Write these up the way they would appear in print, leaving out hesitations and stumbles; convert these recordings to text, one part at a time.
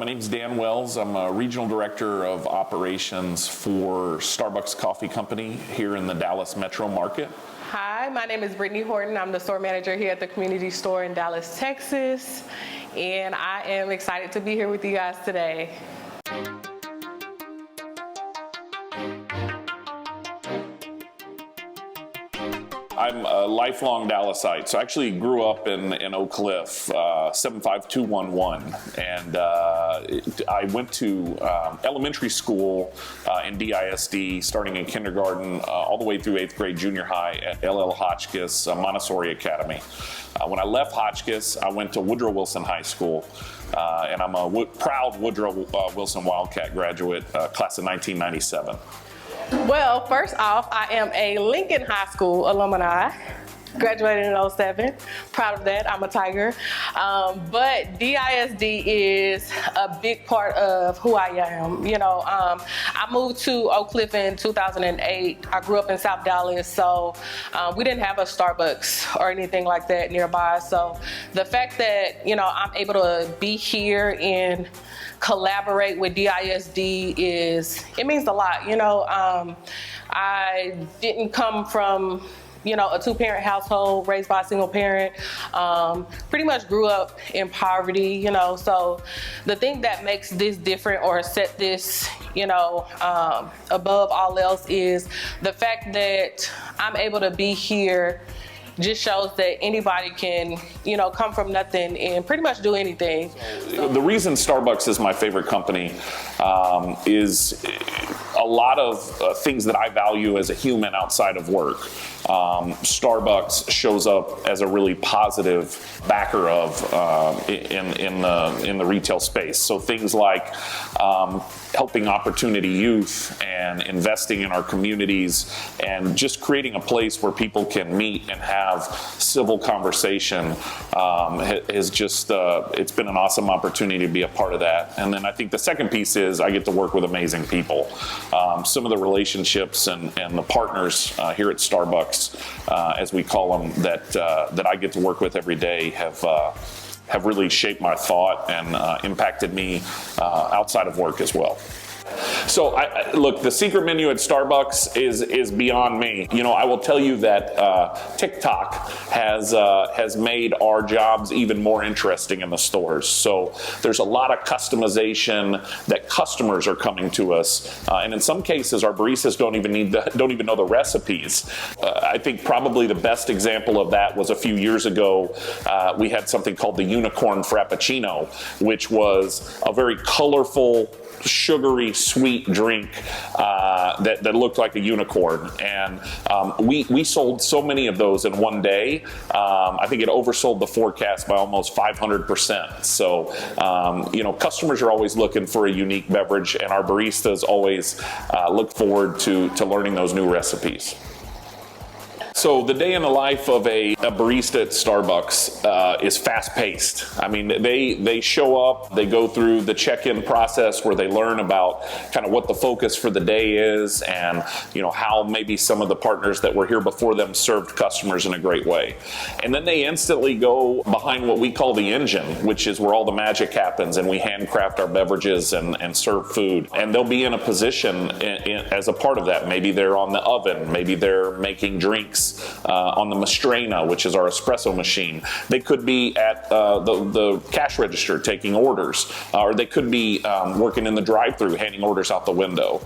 My name's Dan Wells. I'm a Regional Director of Operations for Starbucks Coffee Company here in the Dallas metro market. Hi, my name is Brittany Horton. I'm the store manager here at the community store in Dallas, Texas, and I am excited to be here with you guys today. I'm a lifelong Dallasite, so I actually grew up in Oak Cliff, 75211, and I went to elementary school in DISD, starting in kindergarten all the way through 8th grade junior high at LL Hotchkiss Montessori Academy. When I left Hotchkiss, I went to Woodrow Wilson High School, and I'm a proud Woodrow Wilson Wildcat graduate, class of 1997. Well, first off, I am a Lincoln High School alumni. Graduated in 07. Proud of that. I'm a Tiger. But DISD is a big part of who I am. You know, I moved to Oak Cliff in 2008. I grew up in South Dallas, so we didn't have a Starbucks or anything like that nearby. So the fact that, you know, I'm able to be here and collaborate with DISD it means a lot. You know, I didn't come from, you know, a two-parent household raised by a single parent. Pretty much grew up in poverty, you know, so the thing that makes this different or set this, you know, above all else is the fact that I'm able to be here. Just shows that anybody can, you know, come from nothing and pretty much do anything. The reason Starbucks is my favorite company is a lot of things that I value as a human outside of work. Starbucks shows up as a really positive backer of in the retail space. So things like helping opportunity youth and investing in our communities and just creating a place where people can meet and have civil conversation is just it's been an awesome opportunity to be a part of that. And then I think the second piece is I get to work with amazing people. Some of the relationships and the partners here at Starbucks, as we call them, that I get to work with every day have really shaped my thought and impacted me outside of work as well. So look, the secret menu at Starbucks is beyond me. You know, I will tell you that TikTok has made our jobs even more interesting in the stores. So there's a lot of customization that customers are coming to us, and in some cases, our baristas don't even know the recipes. I think probably the best example of that was a few years ago. We had something called the Unicorn Frappuccino, which was a very colorful, sugary, sweet drink that looked like a unicorn, and we sold so many of those in one day. I think it oversold the forecast by almost 500%. So you know, customers are always looking for a unique beverage, and our baristas always look forward to learning those new recipes. So the day in the life of a barista at Starbucks is fast-paced. I mean, they show up, they go through the check-in process where they learn about kind of what the focus for the day is and, you know, how maybe some of the partners that were here before them served customers in a great way. And then they instantly go behind what we call the engine, which is where all the magic happens, and we handcraft our beverages and serve food. And they'll be in a position as a part of that. Maybe they're on the oven, maybe they're making drinks on the Mastrena, which is our espresso machine. They could be at the cash register taking orders, or they could be working in the drive-thru handing orders out the window.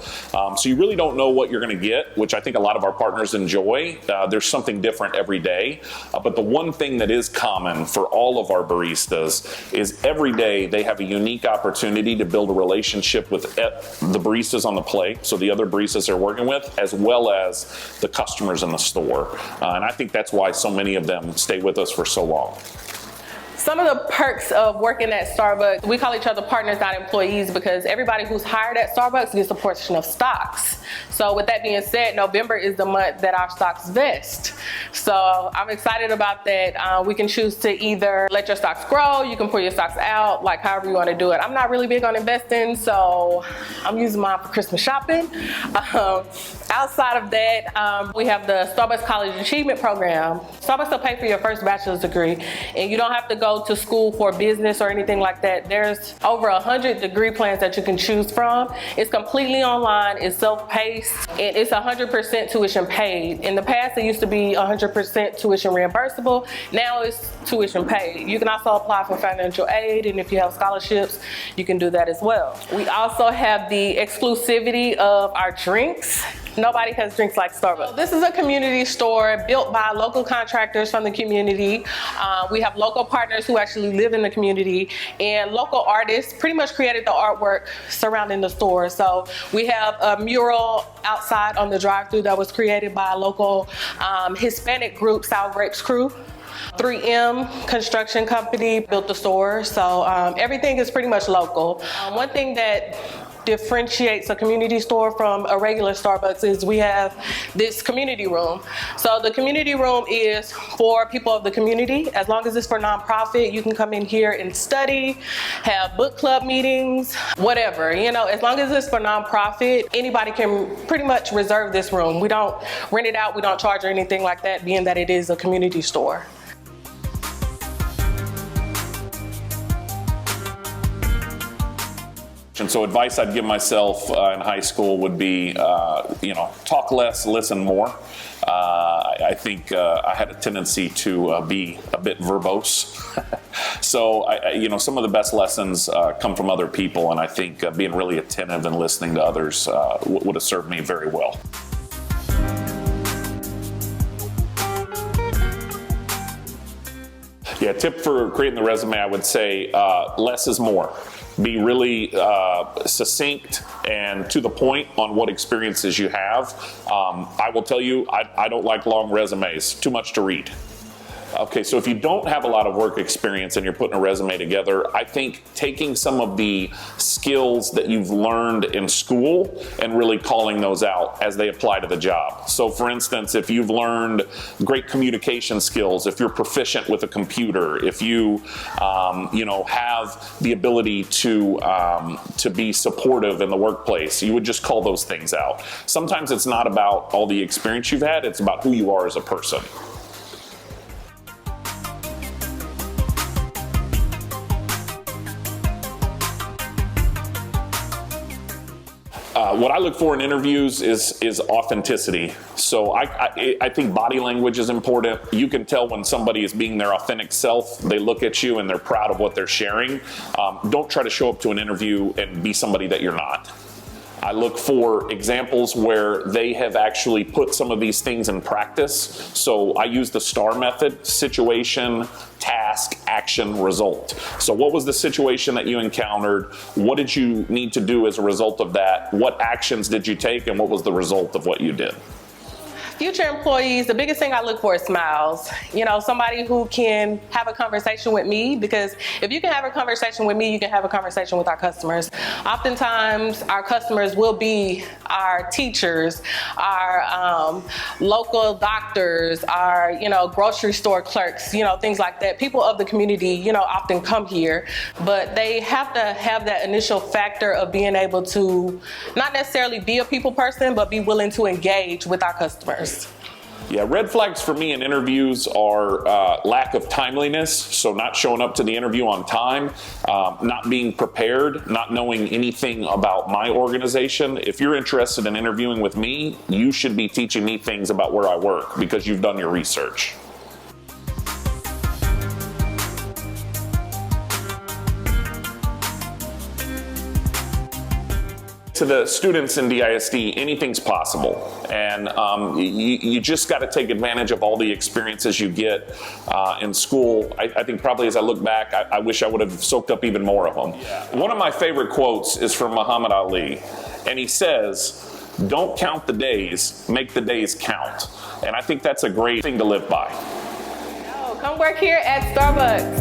So you really don't know what you're going to get, which I think a lot of our partners enjoy. There's something different every day. But the one thing that is common for all of our baristas is every day they have a unique opportunity to build a relationship with the baristas on the plate, so the other baristas they're working with, as well as the customers in the store. And I think that's why so many of them stay with us for so long. Some of the perks of working at Starbucks, we call each other partners, not employees, because everybody who's hired at Starbucks gets a portion of stocks. So with that being said, November is the month that our stocks vest. So I'm excited about that. We can choose to either let your stocks grow, you can pull your stocks out, like however you want to do it. I'm not really big on investing, so I'm using mine for Christmas shopping. Outside of that, we have the Starbucks College Achievement Program. Starbucks will pay for your first bachelor's degree, and you don't have to go to school for business or anything like that. There's over 100 degree plans that you can choose from. It's completely online, it's self-paced, and it's 100% tuition paid. In the past, it used to be 100% tuition reimbursable. Now it's tuition paid. You can also apply for financial aid, and if you have scholarships, you can do that as well. We also have the exclusivity of our drinks. Nobody has drinks like Starbucks. This is a community store built by local contractors from the community. We have local partners who actually live in the community, and local artists pretty much created the artwork surrounding the store. So we have a mural outside on the drive-thru that was created by a local Hispanic group, Sour Grapes Crew. 3M construction company built the store, so everything is pretty much local. One thing that differentiates a community store from a regular Starbucks is we have this community room. So the community room is for people of the community. As long as it's for nonprofit, you can come in here and study, have book club meetings, whatever. You know, as long as it's for nonprofit, anybody can pretty much reserve this room. We don't rent it out, we don't charge or anything like that, being that it is a community store. And so advice I'd give myself in high school would be, talk less, listen more. I think I had a tendency to be a bit verbose. So, some of the best lessons come from other people, and I think being really attentive and listening to others would have served me very well. Yeah, tip for creating the resume, I would say less is more. Be really succinct and to the point on what experiences you have. I will tell you, I don't like long resumes, too much to read. Okay, so if you don't have a lot of work experience and you're putting a resume together, I think taking some of the skills that you've learned in school and really calling those out as they apply to the job. So for instance, if you've learned great communication skills, if you're proficient with a computer, if you, have the ability to be supportive in the workplace, you would just call those things out. Sometimes it's not about all the experience you've had, it's about who you are as a person. What I look for in interviews is authenticity. So I think body language is important. You can tell when somebody is being their authentic self. They look at you and they're proud of what they're sharing. Don't try to show up to an interview and be somebody that you're not. I look for examples where they have actually put some of these things in practice. So I use the STAR method: situation, task, action, result. So what was the situation that you encountered? What did you need to do as a result of that? What actions did you take, and what was the result of what you did? Future employees, the biggest thing I look for is smiles. Somebody who can have a conversation with me, because if you can have a conversation with me, you can have a conversation with our customers. Oftentimes, our customers will be our teachers, our local doctors, our, grocery store clerks, things like that. People of the community, often come here, but they have to have that initial factor of being able to not necessarily be a people person, but be willing to engage with our customers. Yeah, red flags for me in interviews are lack of timeliness, so not showing up to the interview on time, not being prepared, not knowing anything about my organization. If you're interested in interviewing with me, you should be teaching me things about where I work because you've done your research. To the students in DISD, anything's possible, and you just got to take advantage of all the experiences you get in school. I think probably as I look back, I wish I would have soaked up even more of them. Yeah. One of my favorite quotes is from Muhammad Ali, and he says, "Don't count the days, make the days count." And I think that's a great thing to live by. Come work here at Starbucks.